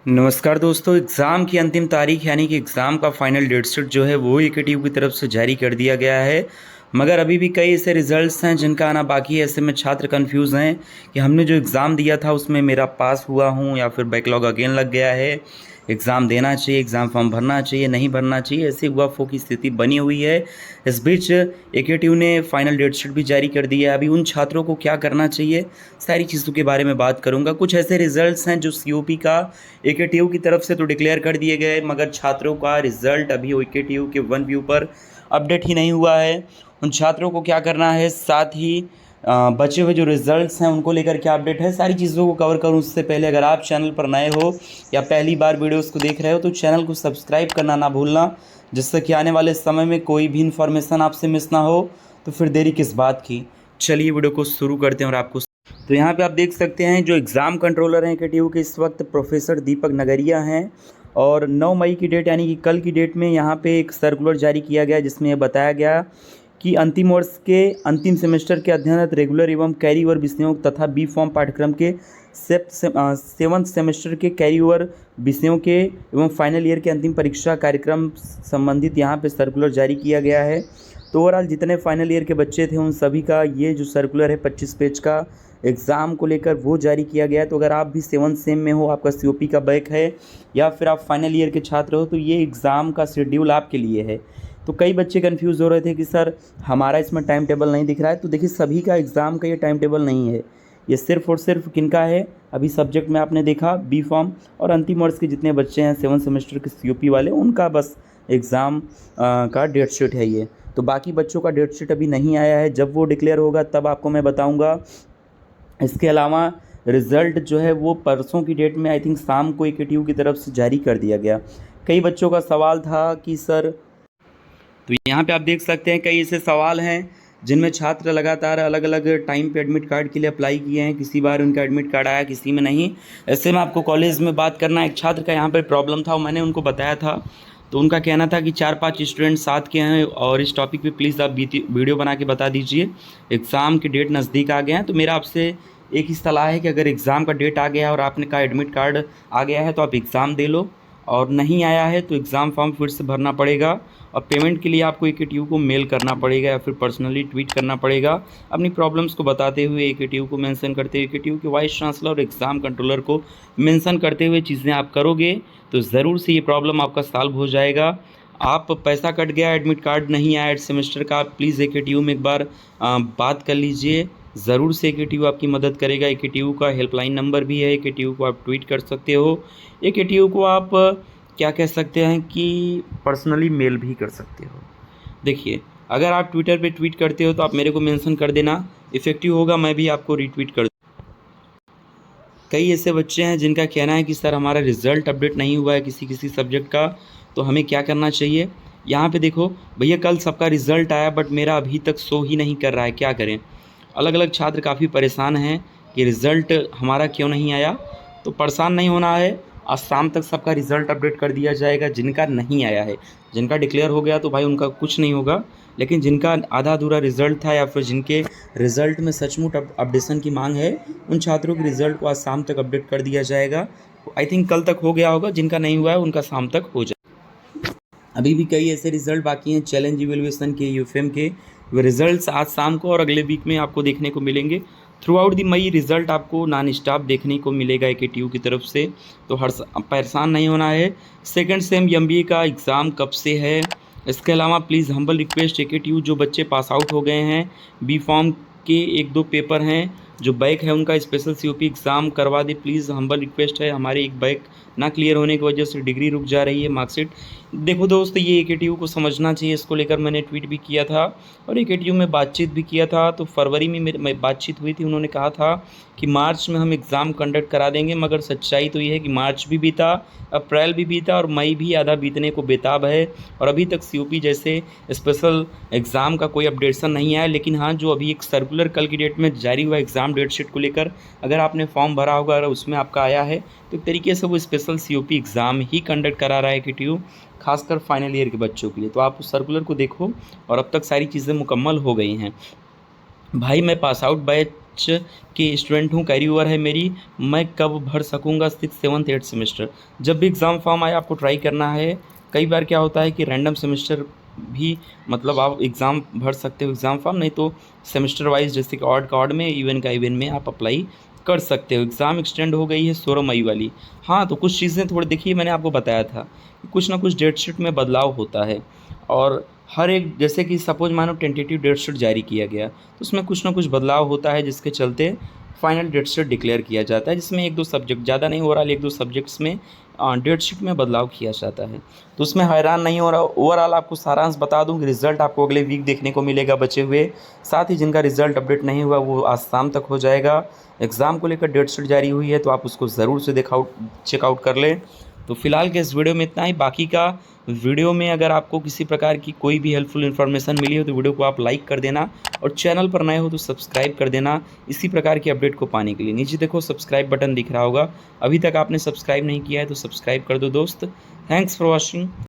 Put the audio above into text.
नमस्कार दोस्तों। एग्ज़ाम की अंतिम तारीख यानी कि एग्ज़ाम का फाइनल डेट शीट जो है वो एकेटीयू की तरफ से जारी कर दिया गया है। मगर अभी भी कई ऐसे रिज़ल्ट्स हैं जिनका आना बाकी है। ऐसे में छात्र कन्फ्यूज़ हैं कि हमने जो एग्ज़ाम दिया था उसमें मेरा पास हुआ हूँ या फिर बैकलॉग अगेन लग गया है। एग्ज़ाम देना चाहिए, एग्ज़ाम फॉर्म भरना चाहिए, नहीं भरना चाहिए, ऐसी उहापोह की स्थिति बनी हुई है। इस बीच एकेटीयू ने फाइनल डेट शीट भी जारी कर दी है। अभी उन छात्रों को क्या करना चाहिए, सारी चीज़ों के बारे में बात करूँगा। कुछ ऐसे रिज़ल्ट्स हैं जो सीओपी का एकेटीयू की तरफ से तो डिक्लेयर कर दिए गए, मगर छात्रों का रिज़ल्ट अभी एकेटीयू के वन व्यू पर अपडेट ही नहीं हुआ है। उन छात्रों को क्या करना है, साथ ही बचे हुए जो रिज़ल्ट्स हैं उनको लेकर क्या अपडेट है, सारी चीज़ों को कवर करूँ उससे पहले अगर आप चैनल पर नए हो या पहली बार वीडियोज़ को देख रहे हो तो चैनल को सब्सक्राइब करना ना भूलना, जिससे कि आने वाले समय में कोई भी इन्फॉर्मेशन आपसे मिस ना हो। तो फिर देरी किस बात की, चलिए वीडियो को शुरू करते हैं। और आपको तो यहाँ पे आप देख सकते हैं जो एग्ज़ाम कंट्रोलर हैं एकेटीयू के इस वक्त प्रोफेसर दीपक नगरिया हैं। और 9 मई की डेट यानी कि कल की डेट में यहाँ पे एक सर्कुलर जारी किया गया जिसमें यह बताया गया कि अंतिम वर्ष के अंतिम सेमेस्टर के अध्ययनरत रेगुलर एवं कैरी ओवर विषयों तथा बी फॉर्म पाठ्यक्रम के सेवन्थ सेमेस्टर के कैरी ओवर विषयों के एवं फाइनल ईयर के अंतिम परीक्षा कार्यक्रम संबंधित यहाँ पे सर्कुलर जारी किया गया है। तो ओवरऑल जितने फाइनल ईयर के बच्चे थे उन सभी का ये जो सर्कुलर है 25 पेज का एग्ज़ाम को लेकर वो जारी किया गया है। तो अगर आप भी 7th सेम में हो, आपका सीओपी का बैक है या फिर आप फाइनल ईयर के छात्र हो, तो ये एग्ज़ाम का शेड्यूल आपके लिए है। तो कई बच्चे कंफ्यूज हो रहे थे कि सर हमारा इसमें टाइम टेबल नहीं दिख रहा है। तो देखिए सभी का एग्ज़ाम का ये टाइम टेबल नहीं है, ये सिर्फ़ और सिर्फ किनका है, अभी सब्जेक्ट में आपने देखा बी फॉर्म और अंतिम वर्ष के जितने बच्चे हैं 7th सेमेस्टर के सीओपी वाले, उनका बस एग्ज़ाम का डेट शीट है ये। तो बाकी बच्चों का डेट शीट अभी नहीं आया है, जब वो डिक्लेयर होगा तब आपको मैं बताऊँगा। इसके अलावा रिज़ल्ट जो है वो परसों की डेट में आई थिंक शाम को एकेटीयू की तरफ से जारी कर दिया गया। कई बच्चों का सवाल था कि सर, तो यहाँ पे आप देख सकते हैं कई ऐसे सवाल हैं जिनमें छात्र लगातार अलग अलग टाइम पे एडमिट कार्ड के लिए अप्लाई किए हैं। किसी बार उनका एडमिट कार्ड आया, किसी में नहीं। ऐसे में आपको कॉलेज में बात करना, एक छात्र का यहाँ पर प्रॉब्लम था, मैंने उनको बताया था। तो उनका कहना था कि 4-5 स्टूडेंट साथ के हैं और इस टॉपिक पे प्लीज़ आप वीडियो बना के बता दीजिए। एग्ज़ाम की डेट नज़दीक आ गए हैं, तो मेरा आपसे एक ही सलाह है कि अगर एग्ज़ाम का डेट आ गया है और आपने कहा एडमिट कार्ड आ गया है तो आप एग्ज़ाम दे लो, और नहीं आया है तो एग्ज़ाम फॉर्म फिर से भरना पड़ेगा। और पेमेंट के लिए आपको एकेटीयू को मेल करना पड़ेगा या फिर पर्सनली ट्वीट करना पड़ेगा अपनी प्रॉब्लम्स को बताते हुए, एकेटीयू को मेंशन करते हुए, एकेटीयू के वाइस चांसलर और एग्ज़ाम कंट्रोलर को मेंशन करते हुए चीज़ें आप करोगे तो ज़रूर से ये प्रॉब्लम आपका सॉल्व हो जाएगा। आप पैसा कट गया, एडमिट कार्ड नहीं आया सेमेस्टर का, आप प्लीज़ एकेटीयू में एक बार बात कर लीजिए, ज़रूर से एकेटीयू आपकी मदद करेगा। एकेटीयू का हेल्पलाइन नंबर भी है, एकेटीयू को आप ट्वीट कर सकते हो, एकेटीयू को आप क्या कह सकते हैं कि पर्सनली मेल भी कर सकते हो। देखिए अगर आप ट्विटर पे ट्वीट करते हो तो आप मेरे को मेंशन कर देना, इफ़ेक्टिव होगा, मैं भी आपको रीट्वीट कर। कई ऐसे बच्चे हैं जिनका कहना है कि सर हमारा रिज़ल्ट अपडेट नहीं हुआ है किसी किसी सब्जेक्ट का, तो हमें क्या करना चाहिए। यहाँ पे देखो भैया, कल सबका रिज़ल्ट आया बट मेरा अभी तक शो ही नहीं कर रहा है, क्या करें। अलग अलग छात्र काफ़ी परेशान हैं कि रिज़ल्ट हमारा क्यों नहीं आया। तो परेशान नहीं होना है, आज शाम तक सबका रिज़ल्ट अपडेट कर दिया जाएगा। जिनका नहीं आया है, जिनका डिक्लेयर हो गया तो भाई उनका कुछ नहीं होगा, लेकिन जिनका आधा अधूरा रिज़ल्ट था या फिर जिनके रिज़ल्ट में सचमुच अपडेशन की मांग है, उन छात्रों के रिज़ल्ट को आज शाम तक अपडेट कर दिया जाएगा। आई थिंक कल तक हो गया होगा, जिनका नहीं हुआ है उनका शाम तक हो जाए। अभी भी कई ऐसे रिज़ल्ट बाकी हैं चैलेंज इवैल्यूएशन के, यूफेम के, वे रिज़ल्ट्स आज शाम को और अगले वीक में आपको देखने को मिलेंगे। Throughout the May result आपको नॉन स्टॉप देखने को मिलेगा एकेटीयू की तरफ से, तो परेशान नहीं होना है। सेकंड सेम एमबीए का एग्ज़ाम कब से है। इसके अलावा प्लीज़ हम्बल रिक्वेस्ट, एकेटीयू जो बच्चे पास आउट हो गए हैं, बी फॉर्म के 1-2 पेपर हैं जो बैक है उनका स्पेशल सीओपी एग्ज़ाम करवा दे, प्लीज़ हम्बल रिक्वेस्ट है। हमारे एक बैक ना क्लियर होने की वजह से डिग्री रुक जा रही है, मार्कशीट। देखो दोस्त, ये एकेटीयू को समझना चाहिए, इसको लेकर मैंने ट्वीट भी किया था और एकेटीयू में बातचीत भी किया था। तो फरवरी में मेरी बातचीत हुई थी, उन्होंने कहा था कि मार्च में हम एग्ज़ाम कंडक्ट करा देंगे, मगर सच्चाई तो ये है कि मार्च भी बीता, अप्रैल भी बीता और मई भी आधा बीतने को बेताब है और अभी तक सीओपी जैसे स्पेशल एग्ज़ाम का कोई अपडेशन नहीं आया। लेकिन हाँ, जो अभी एक सर्कुलर कल की डेट में जारी हुआ एग्ज़ाम डेट शीट को लेकर, अगर आपने फॉर्म भरा होगा, अगर उसमें आपका आया है तो एक तरीके से वो स्पेशल सीओपी एग्ज़ाम ही कंडक्ट करा रहा है एकेटीयू, खासकर फाइनल ईयर के बच्चों के लिए। तो आप उस सर्कुलर को देखो और अब तक सारी चीज़ें मुकम्मल हो गई हैं। भाई मैं पास आउट बैच बैच के स्टूडेंट हूँ, कैरी ओवर है मेरी। मैं कब भर सकूँगा 6th 7th 8th सेमेस्टर? जब भी एग्ज़ाम फॉर्म आए आपको ट्राई करना है। कई बार क्या होता है कि रैंडम सेमेस्टर भी मतलब आप एग्ज़ाम भर सकते हो एग्ज़ाम फॉर्म, नहीं तो सेमेस्टर वाइज़ जैसे कि ऑड का ऑड में, इवन का इवन में आप अप्लाई कर सकते हो। एग्ज़ाम एक्सटेंड हो गई है 16 मई वाली। हाँ, तो कुछ चीज़ें थोड़ी देखिए, मैंने आपको बताया था कि कुछ ना कुछ डेट शीट में बदलाव होता है और हर एक, जैसे कि सपोज़ मानो टेंटेटिव डेट शीट जारी किया गया, तो उसमें कुछ ना कुछ बदलाव होता है जिसके चलते फाइनल डेट शीट डिक्लेयर किया जाता है, जिसमें 1-2 सब्जेक्ट, ज़्यादा नहीं, ओवरऑल 1-2 सब्जेक्ट्स में डेट शीट में बदलाव किया जाता है। तो उसमें हैरान नहीं हो रहा। ओवरऑल आपको सारांश बता दूँ कि रिज़ल्ट आपको अगले वीक देखने को मिलेगा बचे हुए। साथ ही जिनका रिज़ल्ट अपडेट नहीं हुआ वो आज शाम तक हो जाएगा। एग्ज़ाम को लेकर डेट शीट जारी हुई है तो आप उसको ज़रूर से चेकआउट कर लें। तो फिलहाल के इस वीडियो में इतना ही। बाकी का वीडियो में अगर आपको किसी प्रकार की कोई भी हेल्पफुल इन्फॉर्मेशन मिली हो तो वीडियो को आप लाइक कर देना और चैनल पर नए हो तो सब्सक्राइब कर देना इसी प्रकार की अपडेट को पाने के लिए। नीचे देखो सब्सक्राइब बटन दिख रहा होगा, अभी तक आपने सब्सक्राइब नहीं किया है तो सब्सक्राइब कर दो दोस्त। Thanks for watching.